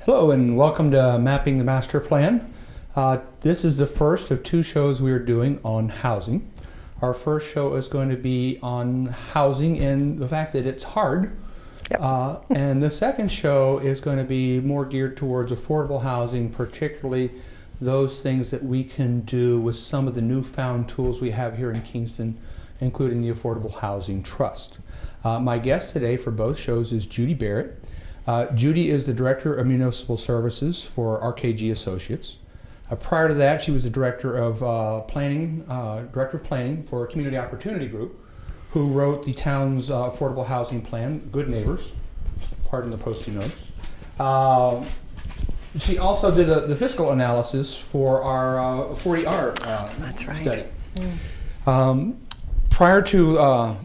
Hello and welcome to Mapping the Master Plan. This is the first of two shows we are doing on housing. Our first show is going to be on housing and the fact that it's hard. Yep. And the second show is going to be more geared towards affordable housing, particularly those things that we can do with some of the newfound tools we have here in Kingston, including the Affordable Housing Trust. My guest today for both shows is Judi Barrett. Judi is the Director of Municipal Services for RKG Associates. Prior to that, she was the Director of Planning for a Community Opportunity Group, who wrote the town's affordable housing plan, Good Neighbors, pardon the posting notes. She also did the fiscal analysis for our 40R That's right. study. Prior to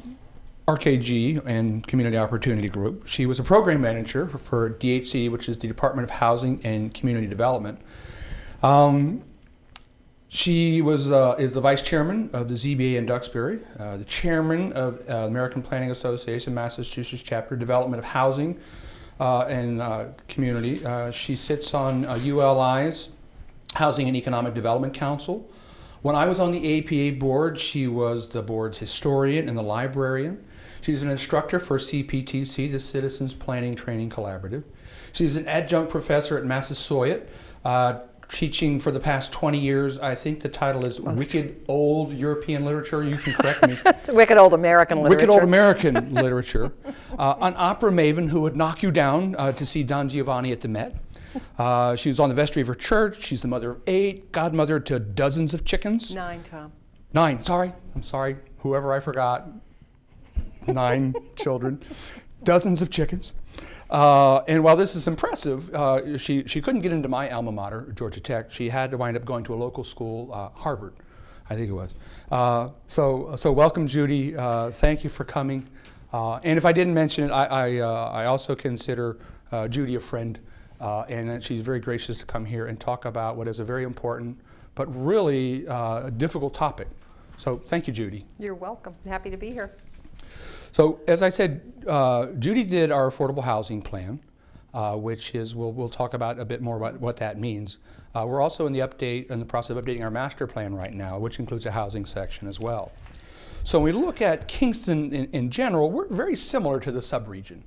RKG and Community Opportunity Group, she was a program manager for DHC, which is the Department of Housing and Community Development. She is the vice chairman of the ZBA in Duxbury, the chairman of American Planning Association, Massachusetts chapter, Development of Housing and Community. She sits on ULI's Housing and Economic Development Council. When I was on the APA board, she was the board's historian and the librarian. She's an instructor for CPTC, the Citizens Planning Training Collaborative. She's an adjunct professor at Massasoit, teaching for the past 20 years. I think the title is Wicked Old European Literature. You can correct me. Wicked Old American Literature. Wicked Old American Literature. An opera maven who would knock you down to see Don Giovanni at the Met. She was on the vestry of her church. She's the mother of 8, godmother to dozens of chickens. 9, Tom. 9, sorry. I'm sorry. Whoever I forgot. 9 children. Dozens of chickens. And while this is impressive, she couldn't get into my alma mater, Georgia Tech. She had to wind up going to a local school, Harvard, I think it was. So welcome, Judi. Thank you for coming. And if I didn't mention it, I also consider Judi a friend, and she's very gracious to come here and talk about what is a very important but really a difficult topic. So thank you, Judi. You're welcome. Happy to be here. So as I said, Judi did our affordable housing plan, which is, we'll talk about a bit more about what that means. We're also in the process of updating our master plan right now, which includes a housing section as well. So when we look at Kingston in general, we're very similar to the subregion.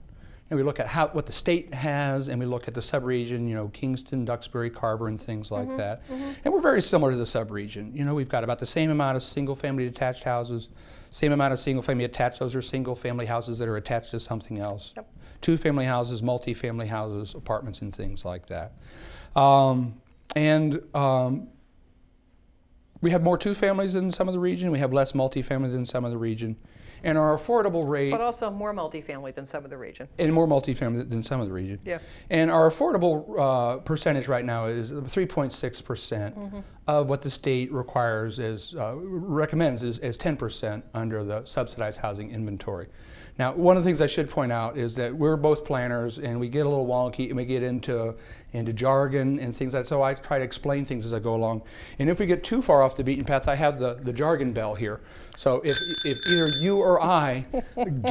And we look at what the state has, and we look at the subregion, Kingston, Duxbury, Carver, and things like that. And we're very similar to the subregion. We've got about the same amount of single-family detached houses, same amount of single-family attached. Those are single-family houses that are attached to something else. Yep. 2-family houses, multi-family houses, apartments, and things like that. We have more 2-families than some of the region. We have less multi-family than some of the region. And our affordable rate... But also more multifamily than some of the region. And more multifamily than some of the region. Yeah. And our affordable percentage right now is 3.6% of what the state requires recommends is 10% under the subsidized housing inventory. Now, one of the things I should point out is that we're both planners, and we get a little wonky, and we get into jargon and things like that. So I try to explain things as I go along. And if we get too far off the beaten path, I have the jargon bell here. So if either you or I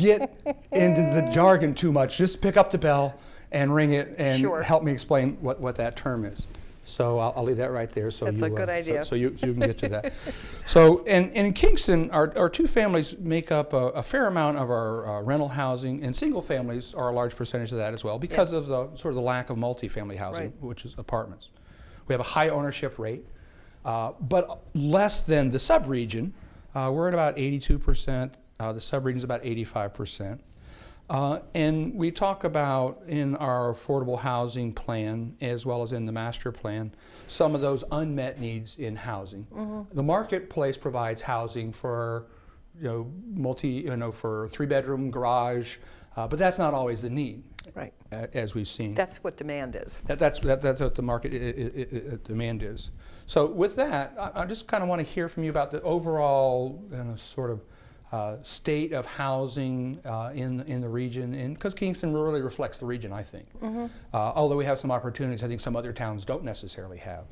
get into the jargon too much, just pick up the bell and ring it and help me explain what that term is. So I'll leave that right there. So that's a good idea. So you can get to that. So and in Kingston, our 2-families make up a fair amount of our rental housing, and single families are a large percentage of that as well because of the sort of the lack of multifamily housing, which is apartments. We have a high ownership rate, but less than the subregion. We're at about 82%. The subregion is about 85%. And we talk about in our affordable housing plan, as well as in the master plan, some of those unmet needs in housing. The marketplace provides housing for, for 3-bedroom garage, but that's not always the need. Right. As we've seen. That's what demand is. That's what the market demand is. So with that, I just kind of want to hear from you about the overall sort of state of housing in the region, and because Kingston really reflects the region, I think. Although we have some opportunities, I think some other towns don't necessarily have.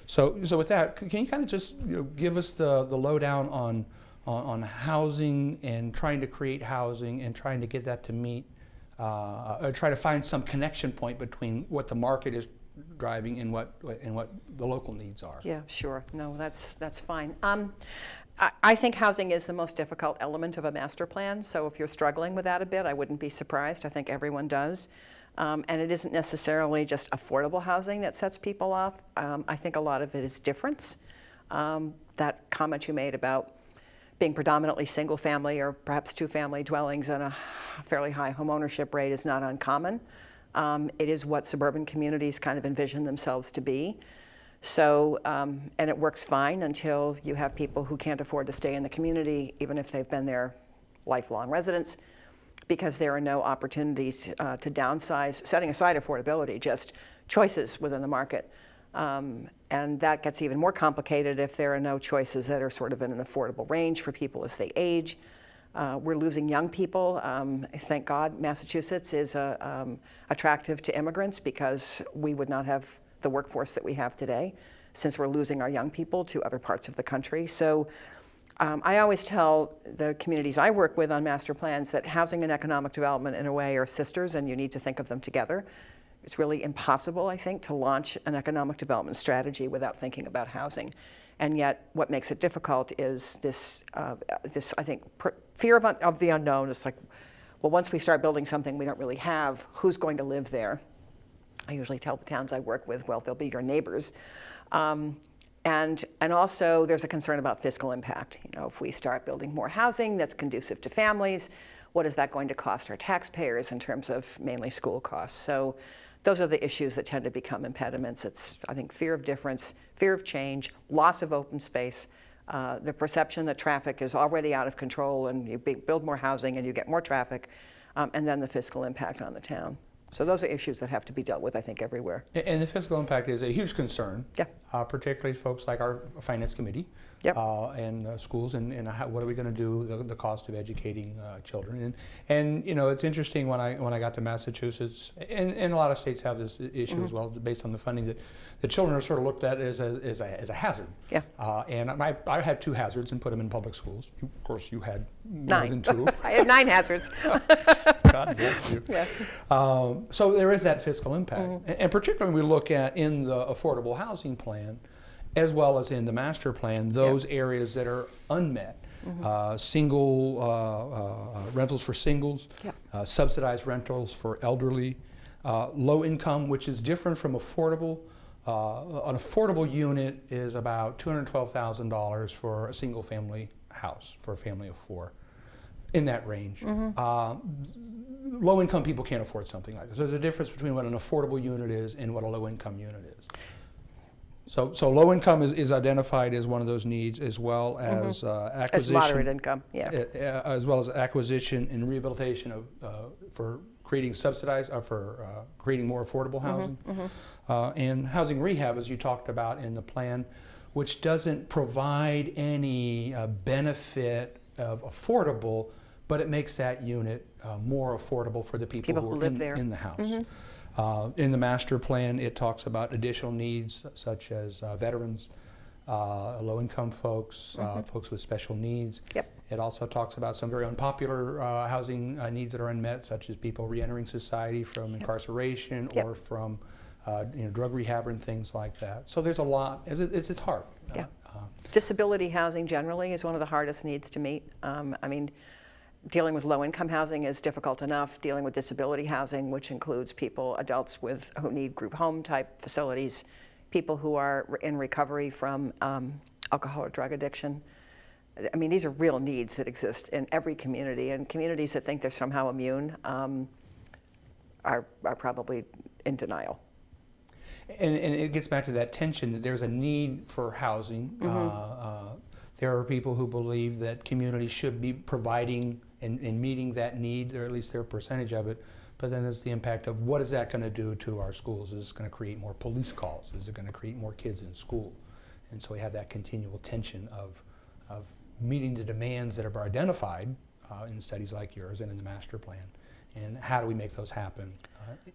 So with that, can you kind of just give us the lowdown on housing and trying to create housing and trying to get that to meet try to find some connection point between what the market is driving and what the local needs are. Yeah, sure. No, that's fine. I think housing is the most difficult element of a master plan, so if you're struggling with that a bit, I wouldn't be surprised. I think everyone does. And it isn't necessarily just affordable housing that sets people off. I think a lot of it is difference. That comment you made about being predominantly single family or perhaps two family dwellings and a fairly high home ownership rate is not uncommon. It is what suburban communities kind of envision themselves to be. So, and it works fine until you have people who can't afford to stay in the community, even if they've been there lifelong residents, because there are no opportunities to downsize, setting aside affordability, just choices within the market. And that gets even more complicated if there are no choices that are sort of in an affordable range for people as they age. We're losing young people. Thank God Massachusetts is attractive to immigrants, because we would not have the workforce that we have today, since we're losing our young people to other parts of the country. So I always tell the communities I work with on master plans that housing and economic development in a way are sisters, and you need to think of them together. It's really impossible, I think, to launch an economic development strategy without thinking about housing. And yet what makes it difficult is this I think, fear of the unknown. It's like, well, once we start building something we don't really have, who's going to live there? I usually tell the towns I work with, well, they'll be your neighbors. And also there's a concern about fiscal impact. You know, if we start building more housing that's conducive to families, what is that going to cost our taxpayers in terms of mainly school costs? So those are the issues that tend to become impediments. It's, I think, fear of difference, fear of change, loss of open space, the perception that traffic is already out of control and you build more housing and you get more traffic, and then the fiscal impact on the town. So those are issues that have to be dealt with, I think, everywhere. And the fiscal impact is a huge concern, yeah. Particularly folks like our finance committee, yep. And schools, and what are we going to do, the cost of educating children. And you know, it's interesting when I got to Massachusetts, and a lot of states have this issue mm-hmm. as well, based on the funding, that the children are sort of looked at as a hazard. Yeah. And I had 2 hazards and put them in public schools. Of course, you had more than 2. I had 9 hazards. God bless you. Yeah. So there is that fiscal impact. Mm-hmm. And particularly when we look at in the affordable housing plan, as well as in the master plan, those areas that are unmet. Mm-hmm. Single rentals for singles, subsidized rentals for elderly, low income, which is different from affordable. An affordable unit is about $212,000 for a single family house for a family of 4. In that range. Mm-hmm. Low-income people can't afford something like this. So there's a difference between what an affordable unit is and what a low-income unit is. So low-income is identified as one of those needs, as well as acquisition. As moderate income, As well as acquisition and rehabilitation for creating subsidized, for creating more affordable housing. Mm-hmm. And housing rehab, as you talked about in the plan, which doesn't provide any benefit of affordable, but it makes that unit more affordable for the people who live are there in the house. Mm-hmm. In the master plan, it talks about additional needs such as veterans, low-income folks, folks with special needs. Yep. It also talks about some very unpopular housing needs that are unmet, such as people re-entering society from incarceration or from drug rehab and things like that. So there's a lot. It's hard. Yeah. Disability housing generally is one of the hardest needs to meet. I mean, dealing with low-income housing is difficult enough. Dealing with disability housing, which includes adults who need group home type facilities, people who are in recovery from alcohol or drug addiction. I mean, these are real needs that exist in every community, and communities that think they're somehow immune are probably in denial. And it gets back to that tension that there's a need for housing. There are people who believe that communities should be providing and meeting that need, or at least their percentage of it. But then there's the impact of what is that going to do to our schools? Is it going to create more police calls? Is it going to create more kids in school? And so we have that continual tension of meeting the demands that are identified in studies like yours and in the master plan. And how do we make those happen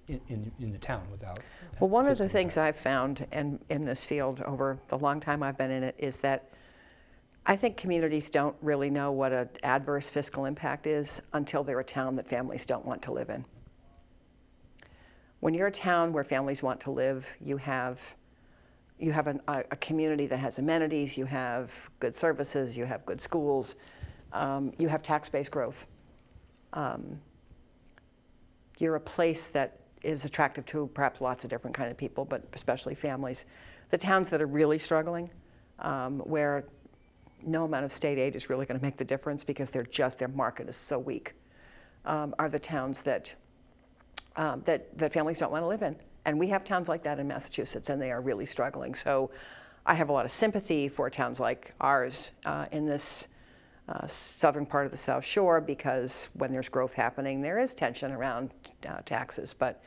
in the town without? Well, one of the things I've found in this field over the long time I've been in it is that I think communities don't really know what an adverse fiscal impact is until they're a town that families don't want to live in. when you're a town where families want to live, you have a community that has amenities, you have good services, you have good schools, you have tax-based growth. You're a place that is attractive to perhaps lots of different kind of people, but especially families. The towns that are really struggling, where no amount of state aid is really going to make the difference because their market is so weak, are the towns that families don't want to live in. And we have towns like that in Massachusetts, and they are really struggling. So I have a lot of sympathy for towns like ours in this southern part of the South Shore, because when there's growth happening, there is tension around taxes. But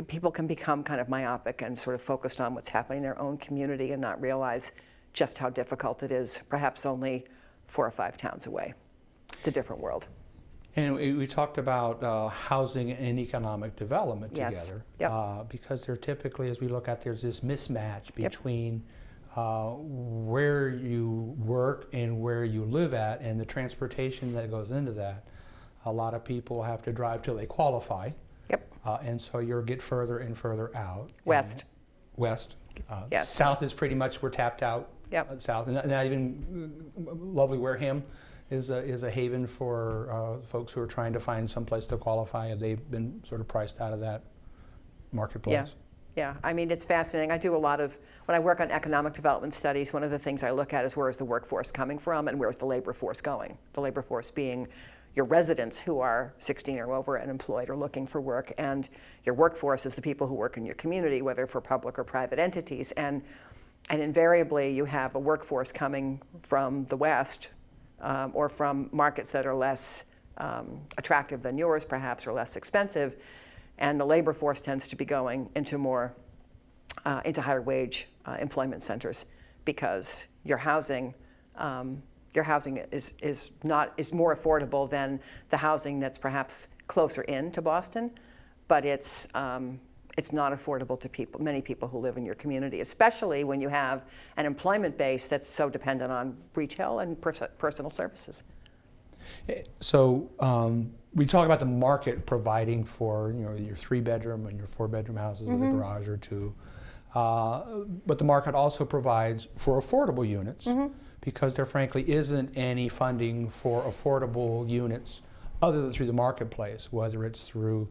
people can become kind of myopic and sort of focused on what's happening in their own community and not realize just how difficult it is, perhaps only 4 or 5 towns away. It's a different world. And we talked about housing and economic development together, because there typically, as we look at, there's this mismatch between where you work and where you live at, and the transportation that goes into that. A lot of people have to drive till they qualify, and so you'll get further and further out. West. Yes. South is pretty much, we're tapped out. South, and not even lovely Wareham is a haven for folks who are trying to find some place to qualify. They've been sort of priced out of that marketplace. Yeah, I mean, it's fascinating. I do a lot of, when I work on economic development studies, one of the things I look at is where is the workforce coming from and where is the labor force going? The labor force being your residents who are 16 or over and employed or looking for work, and your workforce is the people who work in your community, whether for public or private entities. And invariably, you have a workforce coming from the West, or from markets that are less attractive than yours, perhaps, or less expensive, and the labor force tends to be going into into higher wage employment centers, because your housing is more affordable than the housing that's perhaps closer in to Boston, but it's not affordable to many people who live in your community, especially when you have an employment base that's so dependent on retail and personal services. So we talk about the market providing for your 3-bedroom and your 4-bedroom houses with a garage or 2, but the market also provides for affordable units, because there frankly isn't any funding for affordable units other than through the marketplace, whether it's through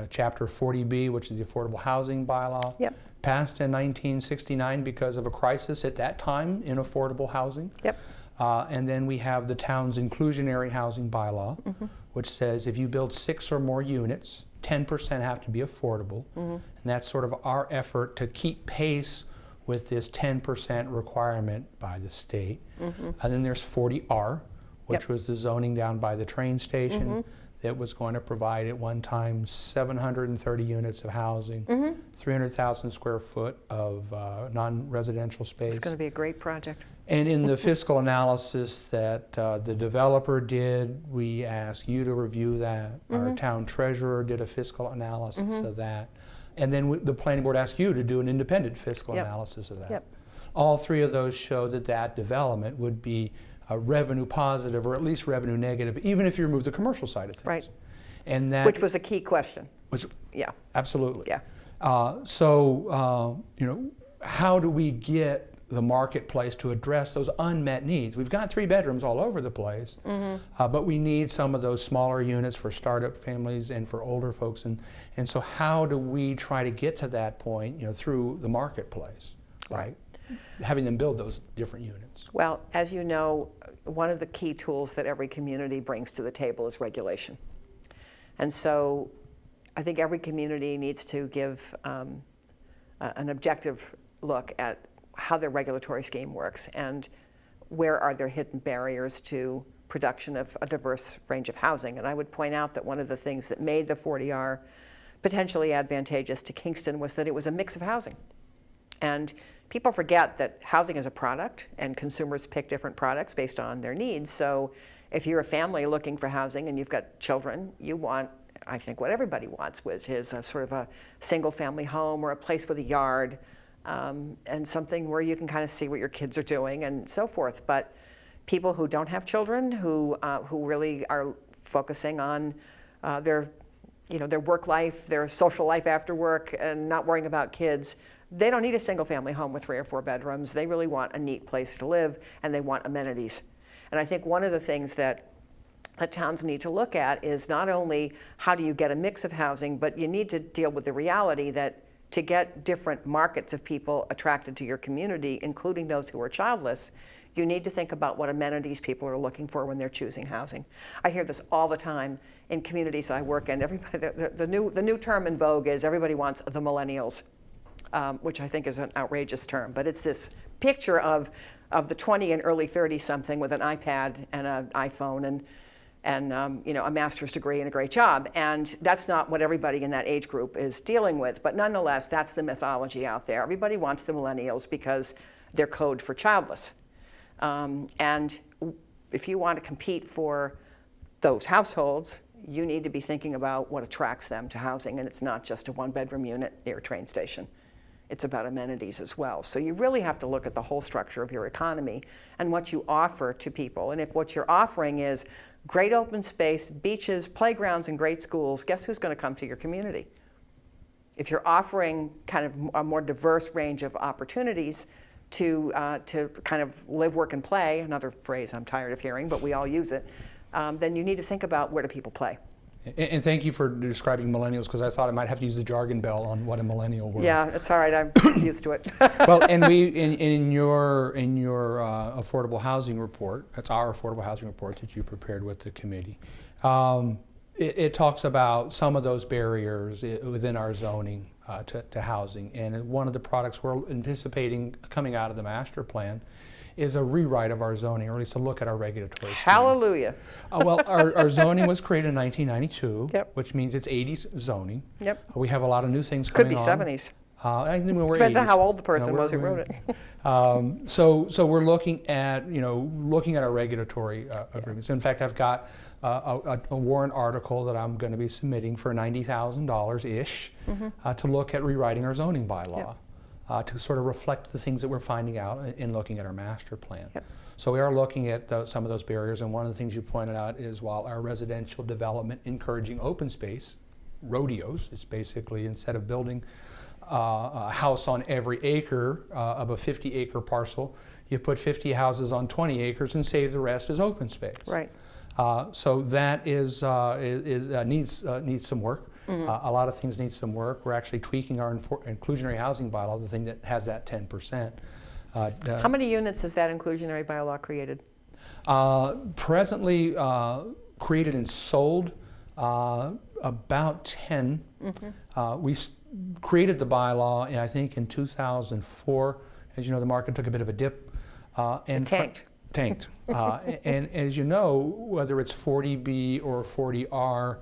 Chapter 40B, which is the Affordable Housing Bylaw, passed in 1969 because of a crisis at that time in affordable housing. And then we have the town's inclusionary housing bylaw, which says if you build 6 or more units, 10% have to be affordable. And that's sort of our effort to keep pace with this 10% requirement by the state. And then there's 40R, which was the zoning down by the train station. That was going to provide at one time 730 units of housing, 300,000 square foot of non-residential space. It's going to be a great project. And in the fiscal analysis that the developer did, we asked you to review that. Our town treasurer did a fiscal analysis of that. And then the planning board asked you to do an independent fiscal analysis of that. All 3 of those show that development would be revenue positive, or at least revenue negative, even if you remove the commercial side of things. Right. And that, which was a key question. Absolutely. So how do we get the marketplace to address those unmet needs? We've got 3 bedrooms all over the place, but we need some of those smaller units for startup families and for older folks. And so how do we try to get to that point, through the marketplace, right? Having them build those different units. Well, as you know, one of the key tools that every community brings to the table is regulation. And so I think every community needs to give an objective look at how their regulatory scheme works and where are there hidden barriers to production of a diverse range of housing. And I would point out that one of the things that made the 40R potentially advantageous to Kingston was that it was a mix of housing. And people forget that housing is a product, and consumers pick different products based on their needs. So if you're a family looking for housing and you've got children, you want, I think what everybody wants, which is a sort of a single family home or a place with a yard, and something where you can kind of see what your kids are doing and so forth. But people who don't have children, who really are focusing on their their work life, their social life after work, and not worrying about kids. They don't need a single family home with 3 or 4 bedrooms. They really want a neat place to live, and they want amenities. And I think one of the things that towns need to look at is not only how do you get a mix of housing, but you need to deal with the reality that to get different markets of people attracted to your community, including those who are childless, you need to think about what amenities people are looking for when they're choosing housing. I hear this all the time in communities I work in. Everybody, the new term in vogue is everybody wants the millennials, which I think is an outrageous term, but it's this picture of the 20 and early 30-something with an iPad and an iPhone and a master's degree and a great job. And that's not what everybody in that age group is dealing with. But nonetheless, that's the mythology out there. Everybody wants the millennials because they're code for childless. And if you want to compete for those households, you need to be thinking about what attracts them to housing. And it's not just a 1-bedroom unit near a train station. It's about amenities as well. So you really have to look at the whole structure of your economy and what you offer to people. And if what you're offering is great open space, beaches, playgrounds, and great schools, guess who's going to come to your community? If you're offering kind of a more diverse range of opportunities to kind of live, work, and play, another phrase I'm tired of hearing, but we all use it, then you need to think about where do people play. And thank you for describing millennials, because I thought I might have to use the jargon bell on what a millennial was. Yeah, it's all right. I'm used to it. Well, and we in your affordable housing report, that's our affordable housing report that you prepared with the committee. It talks about some of those barriers within our zoning to housing, and one of the products we're anticipating coming out of the master plan is a rewrite of our zoning, or at least a look at our regulatory scheme. Hallelujah. Well, our zoning was created in 1992, Yep. which means it's 80s zoning. Yep. We have a lot of new things Could coming be on. 70s. I think we're Depends 80s. on how old the person No, was who wrote it. So we're looking at our regulatory agreements. In fact, I've got a warrant article that I'm going to be submitting for $90,000 ish to look at rewriting our zoning bylaw. Yep. To sort of reflect the things that we're finding out in looking at our master plan. Yep. So we are looking at some of those barriers, and one of the things you pointed out is while our residential development encouraging open space, rodeos, is basically instead of building a house on every acre of a 50-acre parcel, you put 50 houses on 20 acres and save the rest as open space. Right. So that needs some work. A lot of things need some work. We're actually tweaking our inclusionary housing bylaw, the thing that has that 10%. How many units has that inclusionary bylaw created? Presently created and sold about 10. We created the bylaw, I think, in 2004. As you know, the market took a bit of a dip. And It tanked. And as you know, whether it's 40B or 40R,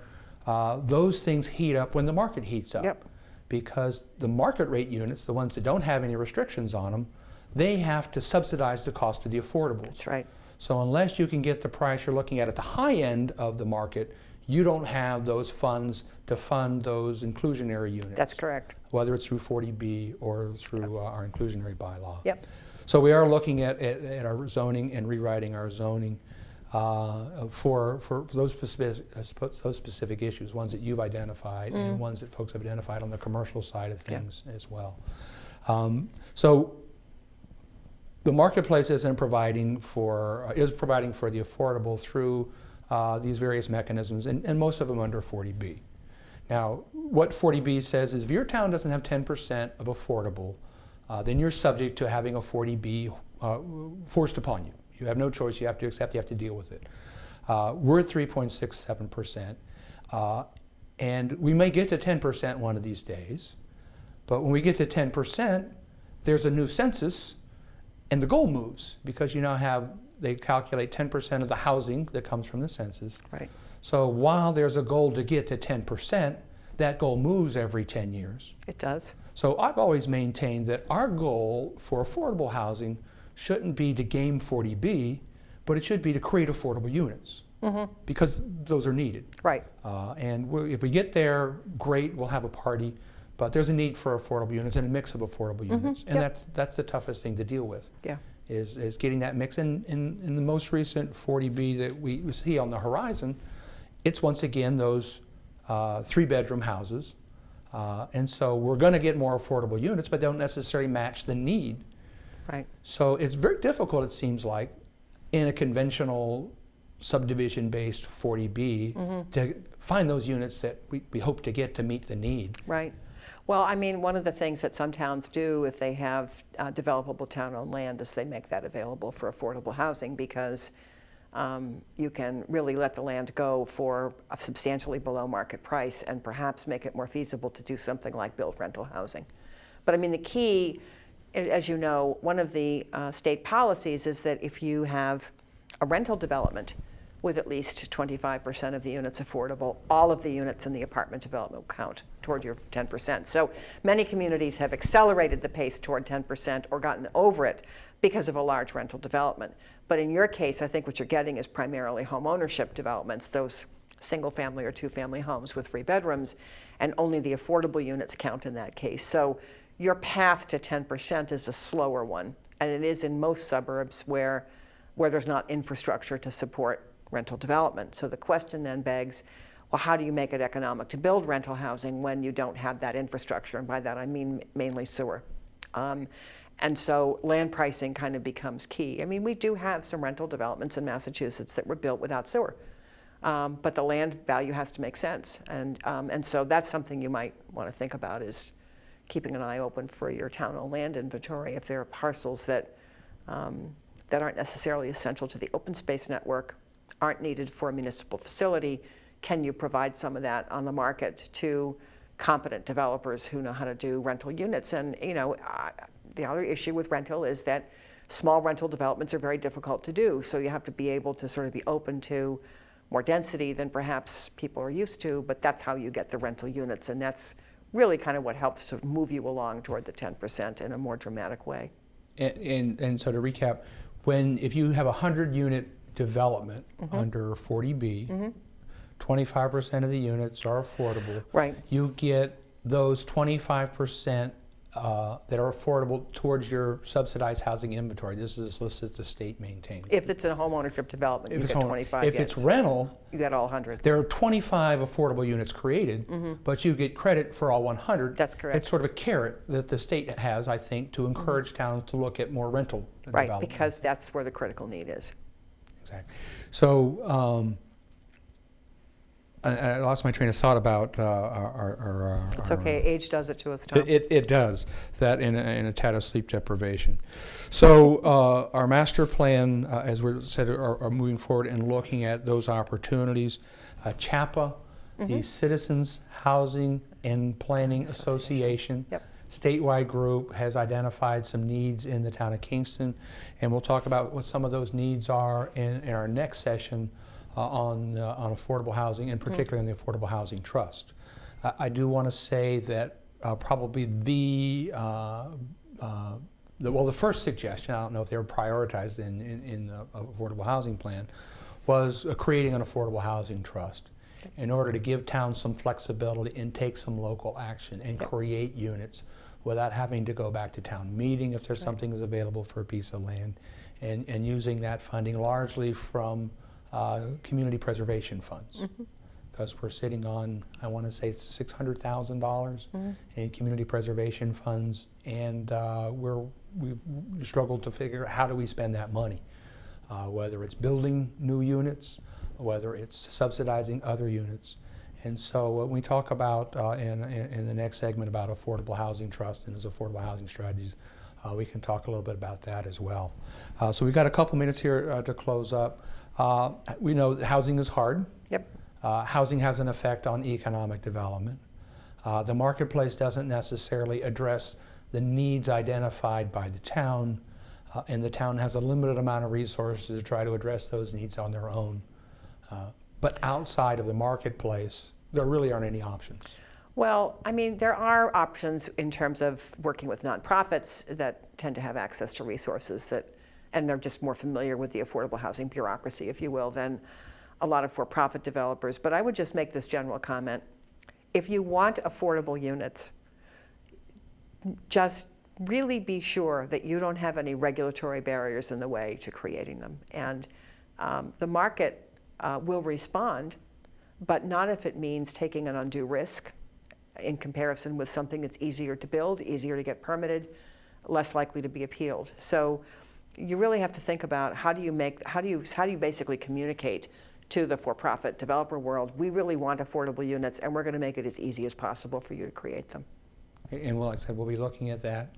those things heat up when the market heats up. Yep. Because the market rate units, the ones that don't have any restrictions on them, they have to subsidize the cost of the affordables. That's right. So unless you can get the price you're looking at the high end of the market, you don't have those funds to fund those inclusionary units. That's correct. Whether it's through 40B or through our inclusionary bylaw. Yep. So we are looking at our zoning and rewriting our zoning for those specific issues, ones that you've identified and ones that folks have identified on the commercial side of things as well. So the marketplace is providing for the affordable through these various mechanisms, and most of them under 40B. Now, what 40B says is if your town doesn't have 10% of affordable, then you're subject to having a 40B forced upon you. You have no choice. You have to accept. You have to deal with it. We're at 3.67%, and we may get to 10% one of these days. But when we get to 10%, there's a new census, and the goal moves because you now they calculate 10% of the housing that comes from the census. Right. So while there's a goal to get to 10%, that goal moves every 10 years. It does. So I've always maintained that our goal for affordable housing shouldn't be to game 40B, but it should be to create affordable units because those are needed. Right. And if we get there, great, we'll have a party, but there's a need for affordable units and a mix of affordable units. And that's the toughest thing to deal with. Yeah. Is getting that mix. In the most recent 40B that we see on the horizon, it's once again those 3-bedroom houses. And so we're going to get more affordable units, but they don't necessarily match the need. Right. So it's very difficult, it seems like, in a conventional subdivision-based 40B to find those units that we hope to get to meet the need. Right. Well, I mean, one of the things that some towns do if they have developable town-owned land is they make that available for affordable housing, because you can really let the land go for a substantially below market price and perhaps make it more feasible to do something like build rental housing. But I mean, the key, as you know, one of the state policies is that if you have a rental development with at least 25% of the units affordable, all of the units in the apartment development will count toward your 10%. So many communities have accelerated the pace toward 10% or gotten over it because of a large rental development. But in your case, I think what you're getting is primarily home ownership developments, those single-family or two-family homes with 3 bedrooms, and only the affordable units count in that case. So your path to 10% is a slower one, and it is in most suburbs where there's not infrastructure to support rental development. So the question then begs, well, how do you make it economic to build rental housing when you don't have that infrastructure? And by that I mean mainly sewer. And so land pricing kind of becomes key. I mean, we do have some rental developments in Massachusetts that were built without sewer. But the land value has to make sense. And so that's something you might want to think about, is keeping an eye open for your town-owned land inventory. If there are parcels that aren't necessarily essential to the open space network, aren't needed for a municipal facility, can you provide some of that on the market to competent developers who know how to do rental units? And you know, the other issue with rental is that small rental developments are very difficult to do. So you have to be able to sort of be open to more density than perhaps people are used to, but that's how you get the rental units. And that's really kind of what helps to move you along toward the 10% in a more dramatic way. And so to recap, if you have a 100-unit development under 40B, 25% of the units are affordable. Right. You get those 25% that are affordable towards your subsidized housing inventory. This is a list that the state maintains. If it's a home ownership development, you get 25 If it's rental, you get all 100. there are 25 affordable units created, but you get credit for all 100. That's correct. It's sort of a carrot that the state has, I think, to encourage towns to look at more rental Right, development. because that's where the critical need is. Exactly. So I lost my train of thought about our It's okay, age does it to us, Tom. It does, that in a tad of sleep deprivation. So our master plan, as we said, are moving forward and looking at those opportunities. CHAPA, the Citizens Housing and Planning Association, Yep. statewide group, has identified some needs in the town of Kingston, and we'll talk about what some of those needs are in our next session on affordable housing, and particularly on the Affordable Housing Trust. I do want to say that probably the first suggestion, I don't know if they were prioritized in the Affordable Housing Plan, was creating an Affordable Housing Trust in order to give towns some flexibility and take some local action and create units without having to go back to town meeting if there's something is available for a piece of land, and using that funding largely from community preservation funds, because we're sitting on, I want to say, $600,000 in community preservation funds, and we've struggled to figure out how do we spend that money, whether it's building new units, whether it's subsidizing other units. And so when we talk about in the next segment about Affordable Housing Trust and its affordable housing strategies, we can talk a little bit about that as well. So we've got a couple minutes here to close up. We know that housing is hard. Yep. Housing has an effect on economic development. The marketplace doesn't necessarily address the needs identified by the town, and the town has a limited amount of resources to try to address those needs on their own. But outside of the marketplace, there really aren't any options. Well, I mean, there are options in terms of working with nonprofits that tend to have access to resources and they're just more familiar with the affordable housing bureaucracy, if you will, than a lot of for-profit developers. But I would just make this general comment. If you want affordable units, just really be sure that you don't have any regulatory barriers in the way to creating them. And the market will respond but not if it means taking an undue risk in comparison with something that's easier to build, easier to get permitted, less likely to be appealed. So you really have to think about how do you basically communicate to the for-profit developer world, we really want affordable units and we're going to make it as easy as possible for you to create them. And like I said, we'll be looking at that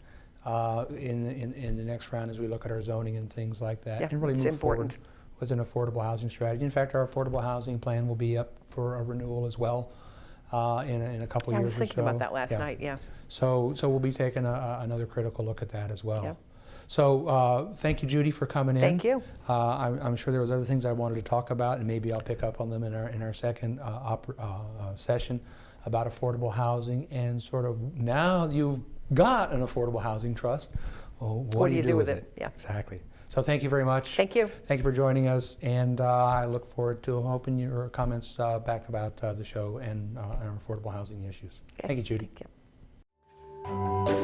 in the next round as we look at our zoning and things like that, Yeah, and really it's move important. forward with an affordable housing strategy. In fact, our affordable housing plan will be up for a renewal as well in a couple Yeah, I years was thinking or so. about that last night, yeah. So we'll be taking another critical look at that as well. Yeah. So thank you, Judy, for coming in. Thank you. I'm sure there was other things I wanted to talk about, and maybe I'll pick up on them in our second session about affordable housing, and sort of now you've got an affordable housing trust. Well, what do you do with it? Yeah. Exactly. So thank you very much. Thank you. Thank you for joining us, and I look forward to hoping your comments back about the show and our affordable housing issues. Okay. Thank you, Judy. Thank you.